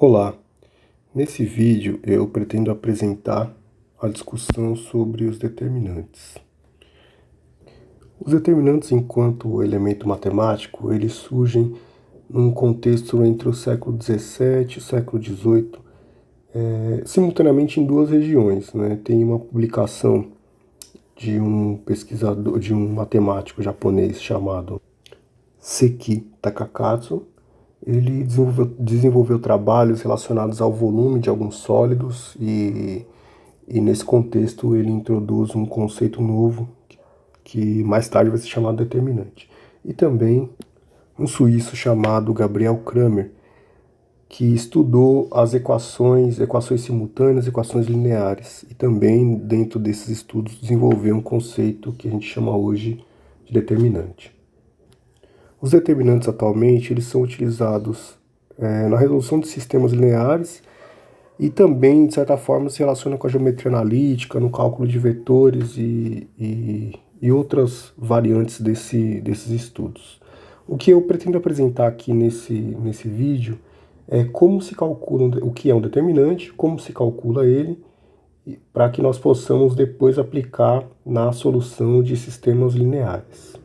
Olá, nesse vídeo eu pretendo apresentar a discussão sobre os determinantes. Os determinantes, enquanto elemento matemático, eles surgem num contexto entre o século XVII e o século XVIII, simultaneamente em duas regiões, né? Tem uma publicação de um pesquisador, de um matemático japonês chamado Seki Takakatsu. Ele desenvolveu trabalhos relacionados ao volume de alguns sólidos e nesse contexto ele introduz um conceito novo que mais tarde vai ser chamado determinante. E também um suíço chamado Gabriel Cramer, que estudou as equações simultâneas, equações lineares, e também dentro desses estudos desenvolveu um conceito que a gente chama hoje de determinante. Os determinantes atualmente eles são utilizados na resolução de sistemas lineares e também, de certa forma, se relacionam com a geometria analítica, no cálculo de vetores e outras variantes desses estudos. O que eu pretendo apresentar aqui nesse vídeo é como se calcula o que é um determinante, como se calcula ele, para que nós possamos depois aplicar na solução de sistemas lineares.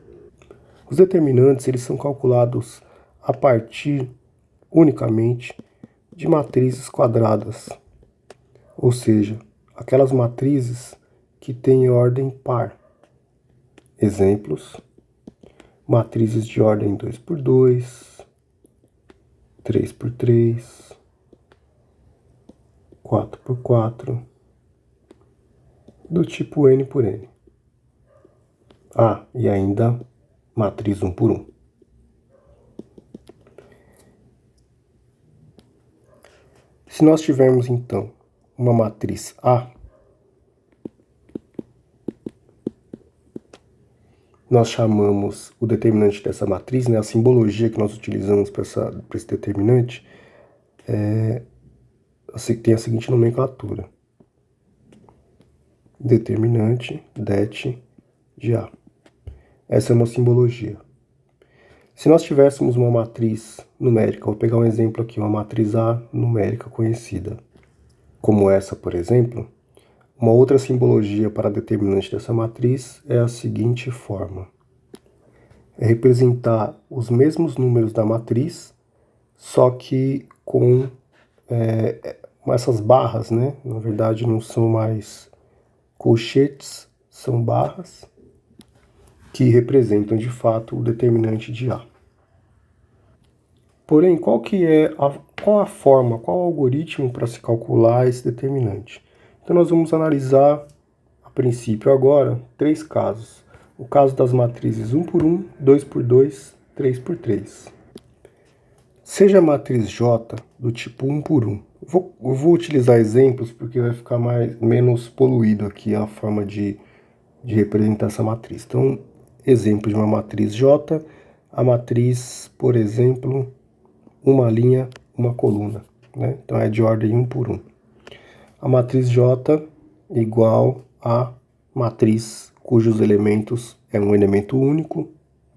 Os determinantes eles são calculados a partir unicamente de matrizes quadradas, ou seja, aquelas matrizes que têm ordem par. Exemplos: matrizes de ordem 2x2, 3x3, 4x4, do tipo n por n. E ainda matriz 1 por 1. Se nós tivermos, então, uma matriz A, nós chamamos o determinante dessa matriz, né, a simbologia que nós utilizamos para esse determinante, tem a seguinte nomenclatura: determinante det de A. Essa é uma simbologia. Se nós tivéssemos uma matriz numérica, vou pegar um exemplo aqui, uma matriz A numérica conhecida, como essa, por exemplo, uma outra simbologia para determinante dessa matriz é a seguinte forma: é representar os mesmos números da matriz, só que com essas barras, né? Na verdade, não são mais colchetes, são barras que representam de fato o determinante de A. Porém, qual a forma, qual o algoritmo para se calcular esse determinante? Então nós vamos analisar, a princípio agora, 3 casos. O caso das matrizes 1 por 1, 2 por 2, 3 por 3. Seja a matriz J do tipo 1 por 1. Eu vou utilizar exemplos porque vai ficar menos poluído aqui a forma de representar essa matriz. Então, exemplo de uma matriz J, a matriz, por exemplo, uma linha, uma coluna, né? Então é de ordem 1 por 1. A matriz J igual a matriz cujos elementos é um elemento único,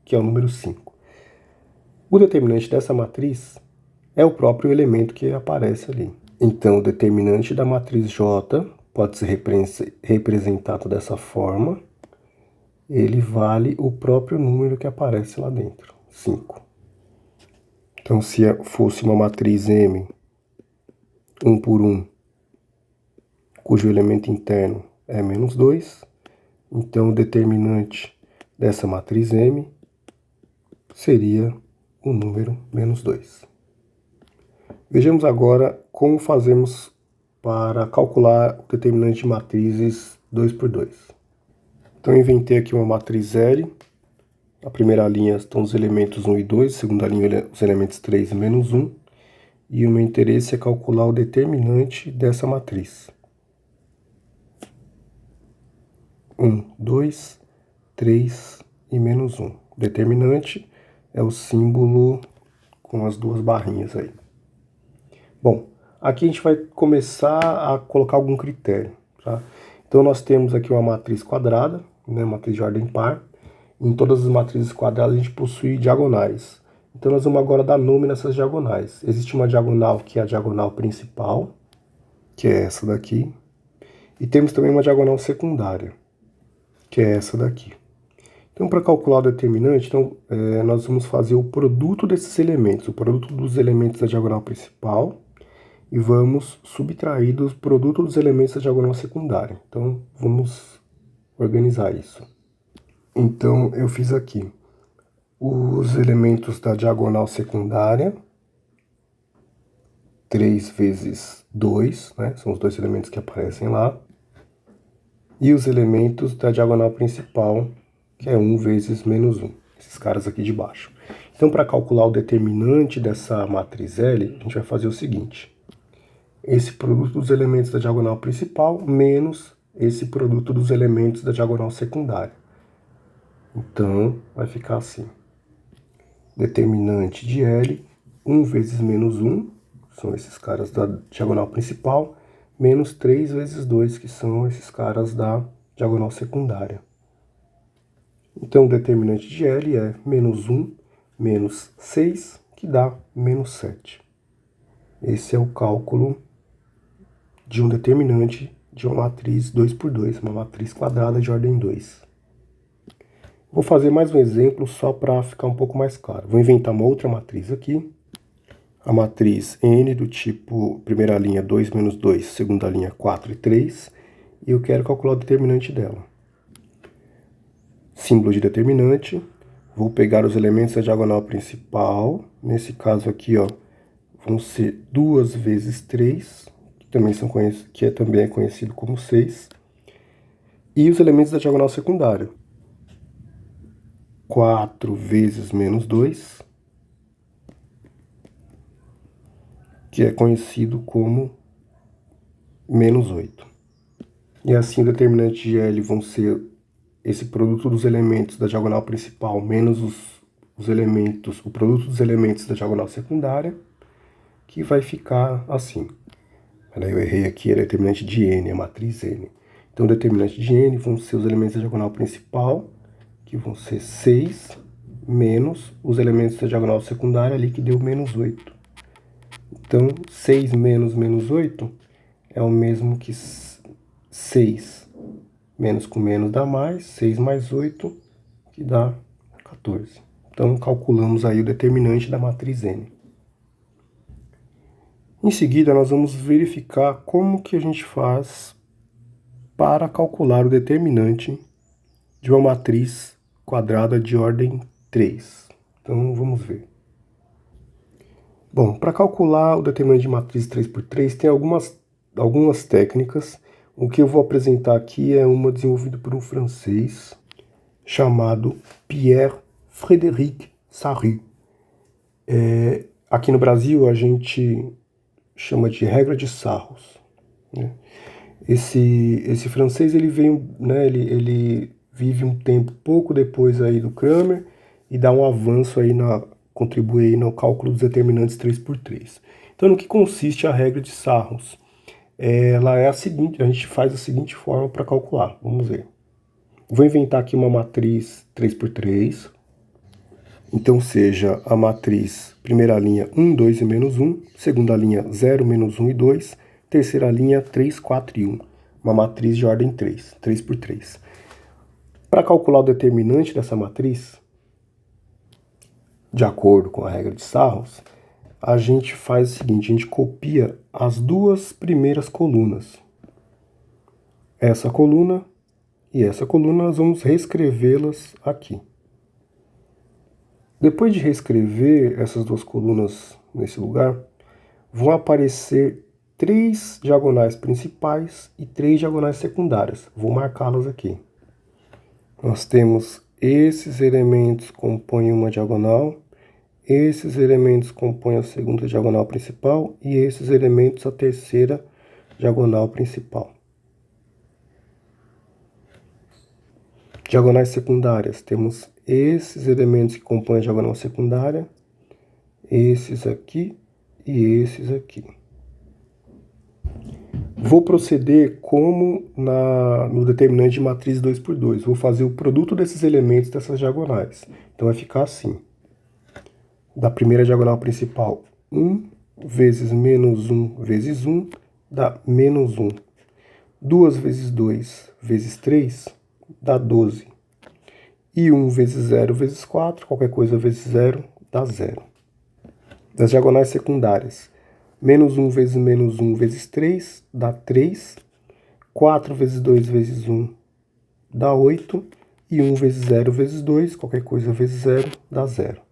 que é o número 5. O determinante dessa matriz é o próprio elemento que aparece ali. Então, o determinante da matriz J pode ser representado dessa forma. Ele vale o próprio número que aparece lá dentro, 5. Então, se fosse uma matriz M, 1 por 1, cujo elemento interno é menos 2, então o determinante dessa matriz M seria o número menos 2. Vejamos agora como fazemos para calcular o determinante de matrizes 2 por 2. Então, eu inventei aqui uma matriz L. A primeira linha estão os elementos 1 e 2, a segunda linha os elementos 3 e menos 1. E o meu interesse é calcular o determinante dessa matriz. 1, 2, 3 e menos 1. Determinante é o símbolo com as duas barrinhas aí. Bom, aqui a gente vai começar a colocar algum critério, tá? Então nós temos aqui uma matriz quadrada, né, matriz de ordem par. Em todas as matrizes quadradas a gente possui diagonais. Então nós vamos agora dar nome nessas diagonais. Existe uma diagonal que é a diagonal principal, que é essa daqui. E temos também uma diagonal secundária, que é essa daqui. Então, para calcular o determinante, nós vamos fazer o produto desses elementos, o produto dos elementos da diagonal principal, e vamos subtrair do produto dos elementos da diagonal secundária. Então, vamos organizar isso. Então, eu fiz aqui os elementos da diagonal secundária, 3 vezes 2, né? São os dois elementos que aparecem lá. E os elementos da diagonal principal, que é 1 vezes menos 1, esses caras aqui de baixo. Então, para calcular o determinante dessa matriz L, a gente vai fazer o seguinte. Esse produto dos elementos da diagonal principal menos esse produto dos elementos da diagonal secundária. Então, vai ficar assim. Determinante de L, 1 vezes menos 1, são esses caras da diagonal principal, menos 3 vezes 2, que são esses caras da diagonal secundária. Então, o determinante de L é menos 1 menos 6, que dá menos 7. Esse é o cálculo de um determinante de uma matriz 2 por 2, uma matriz quadrada de ordem 2. Vou fazer mais um exemplo só para ficar um pouco mais claro. Vou inventar uma outra matriz aqui. A matriz N do tipo primeira linha 2 menos 2, segunda linha 4 e 3. E eu quero calcular o determinante dela. Símbolo de determinante. Vou pegar os elementos da diagonal principal. Nesse caso aqui, ó, vão ser 2 vezes 3, que também é conhecido como 6. E os elementos da diagonal secundária. 4 vezes menos 2, que é conhecido como menos 8. E assim o determinante de L vão ser esse produto dos elementos da diagonal principal menos o produto dos elementos da diagonal secundária, que vai ficar assim. Eu errei aqui, é determinante de N, a matriz N. Então, o determinante de N vão ser os elementos da diagonal principal, que vão ser 6, menos os elementos da diagonal secundária ali, que deu menos 8. Então, 6 menos menos 8 é o mesmo que 6. Menos com menos dá mais, 6 mais 8, que dá 14. Então, calculamos aí o determinante da matriz N. Em seguida, nós vamos verificar como que a gente faz para calcular o determinante de uma matriz quadrada de ordem 3. Então, vamos ver. Bom, para calcular o determinante de matriz 3 por 3, tem algumas técnicas. O que eu vou apresentar aqui é uma desenvolvida por um francês chamado Pierre-Frédéric Sarrut. Aqui no Brasil, a gente chama de regra de Sarros, né? Esse francês, ele veio, né, ele vive um tempo pouco depois aí do Cramer e dá um avanço aí contribui aí no cálculo dos determinantes 3 por 3. Então, no que consiste a regra de Sarros? Ela é a seguinte, a gente faz a seguinte forma para calcular, vamos ver. Vou inventar aqui uma matriz 3 por 3. Então, seja a matriz primeira linha 1, 2 e menos 1, segunda linha 0, menos 1 e 2, terceira linha 3, 4 e 1. Uma matriz de ordem 3, 3 por 3. Para calcular o determinante dessa matriz, de acordo com a regra de Sarros, a gente faz o seguinte, a gente copia as duas primeiras colunas. Essa coluna e essa coluna, nós vamos reescrevê-las aqui. Depois de reescrever essas duas colunas nesse lugar, vão aparecer 3 diagonais principais e 3 diagonais secundárias. Vou marcá-las aqui. Nós temos esses elementos compõem uma diagonal, esses elementos compõem a segunda diagonal principal e esses elementos a terceira diagonal principal. Diagonais secundárias, temos esses elementos que compõem a diagonal secundária, esses aqui e esses aqui. Vou proceder como no determinante de matriz 2 por 2. Vou fazer o produto desses elementos dessas diagonais. Então, vai ficar assim. da primeira diagonal principal, 1 vezes menos 1 vezes 1 dá menos 1. 2 vezes 2 vezes 3 dá 12. E 1 vezes 0 vezes 4, qualquer coisa vezes 0, dá 0. Das diagonais secundárias, menos 1 vezes menos 1 vezes 3 dá 3. 4 vezes 2 vezes 1 dá 8. E 1 vezes 0 vezes 2, qualquer coisa vezes 0, dá 0.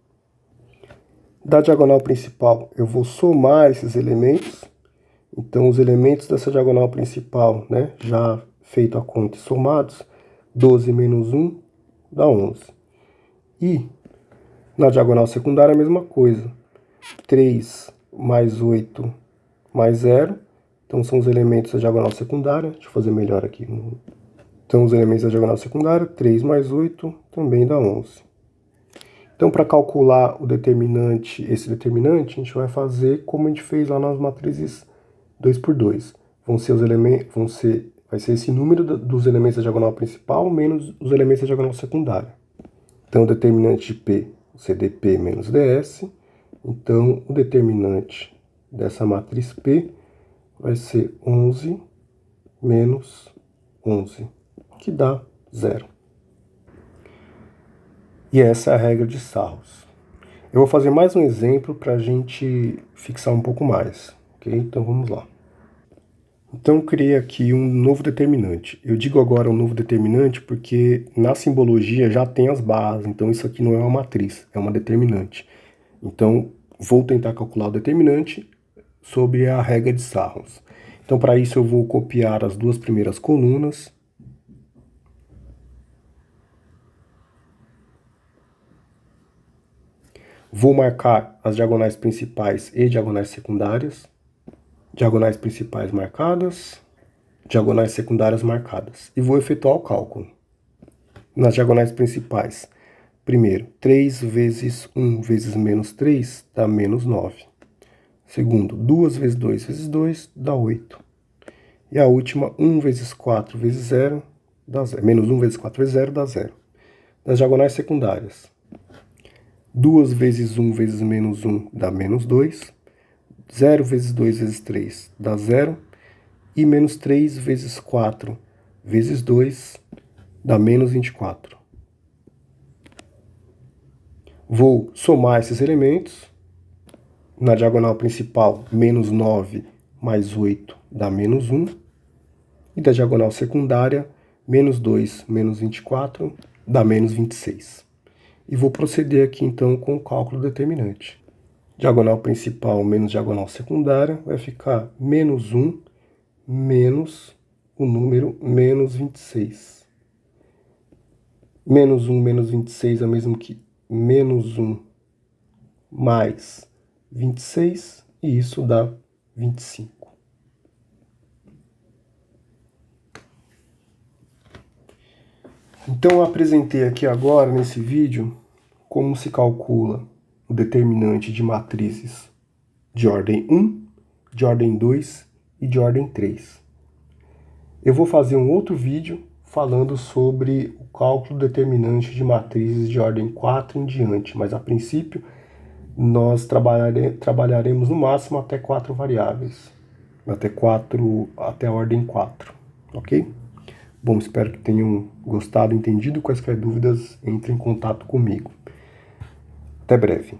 Da diagonal principal, eu vou somar esses elementos. Então, os elementos dessa diagonal principal, né, já feito a conta e somados, 12 menos 1 dá 11. E na diagonal secundária, a mesma coisa. 3 mais 8 mais 0. Então, são os elementos da diagonal secundária. Deixa eu fazer melhor aqui. Então, os elementos da diagonal secundária, 3 mais 8 também dá 11. Então, para calcular o determinante, esse determinante, a gente vai fazer como a gente fez lá nas matrizes 2 por 2. Vai ser esse número dos elementos da diagonal principal menos os elementos da diagonal secundária. Então, o determinante de P, CDP menos DS. Então, o determinante dessa matriz P vai ser 11 menos 11, que dá 0. E essa é a regra de Sarros. Eu vou fazer mais um exemplo para a gente fixar um pouco mais, ok? Então vamos lá. Então eu criei aqui um novo determinante. Eu digo agora um novo determinante porque na simbologia já tem as barras, então isso aqui não é uma matriz, é uma determinante. Então vou tentar calcular o determinante sobre a regra de Sarros. Então para isso eu vou copiar as duas primeiras colunas. Vou marcar as diagonais principais e diagonais secundárias. Diagonais principais marcadas, diagonais secundárias marcadas. E vou efetuar o cálculo. Nas diagonais principais, primeiro, 3 vezes 1 vezes menos 3 dá menos 9. Segundo, 2 vezes 2 vezes 2 dá 8. E a última, 1 vezes 4 vezes 0 dá 0. Menos 1 vezes 4 vezes 0 dá 0. Nas diagonais secundárias, 2 vezes 1 vezes menos 1 dá menos 2. 0 vezes 2 vezes 3 dá 0. E menos 3 vezes 4 vezes 2 dá menos 24. Vou somar esses elementos. Na diagonal principal, menos 9 mais 8 dá menos 1. E da diagonal secundária, menos 2 menos 24 dá menos 26. E vou proceder aqui então com o cálculo determinante. Diagonal principal menos diagonal secundária vai ficar menos 1 menos o número menos 26. Menos 1 menos 26 é o mesmo que menos 1 mais 26, e isso dá 25. Então eu apresentei aqui agora, nesse vídeo, como se calcula o determinante de matrizes de ordem 1, de ordem 2 e de ordem 3. Eu vou fazer um outro vídeo falando sobre o cálculo determinante de matrizes de ordem 4 em diante, mas a princípio nós trabalharemos no máximo até 4 variáveis, até a ordem 4, ok? Bom, espero que tenham gostado, entendido. Quaisquer dúvidas, entre em contato comigo. Até breve.